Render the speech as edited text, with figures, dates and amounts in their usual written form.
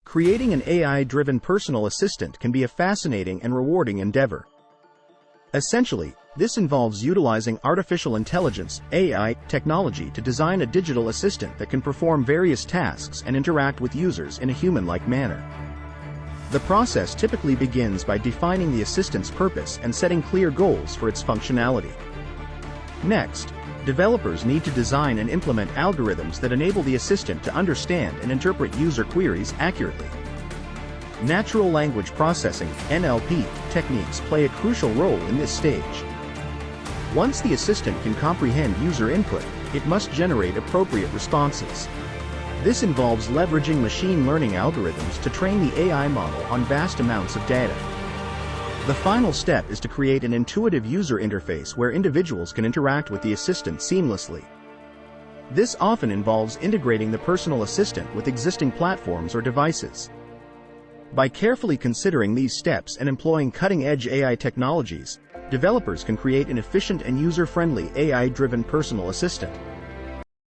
Creating an AI-driven personal assistant can be a fascinating and rewarding endeavor. Essentially, this involves utilizing artificial intelligence (AI) technology to design a digital assistant that can perform various tasks and interact with users in a human-like manner. The process typically begins by defining the assistant's purpose and setting clear goals for its functionality. Next, developers need to design and implement algorithms that enable the assistant to understand and interpret user queries accurately. Natural language processing (NLP) techniques play a crucial role in this stage. Once the assistant can comprehend user input, it must generate appropriate responses. This involves leveraging machine learning algorithms to train the AI model on vast amounts of data. The final step is to create an intuitive user interface where individuals can interact with the assistant seamlessly. This often involves integrating the personal assistant with existing platforms or devices. By carefully considering these steps and employing cutting-edge AI technologies, developers can create an efficient and user-friendly AI-driven personal assistant.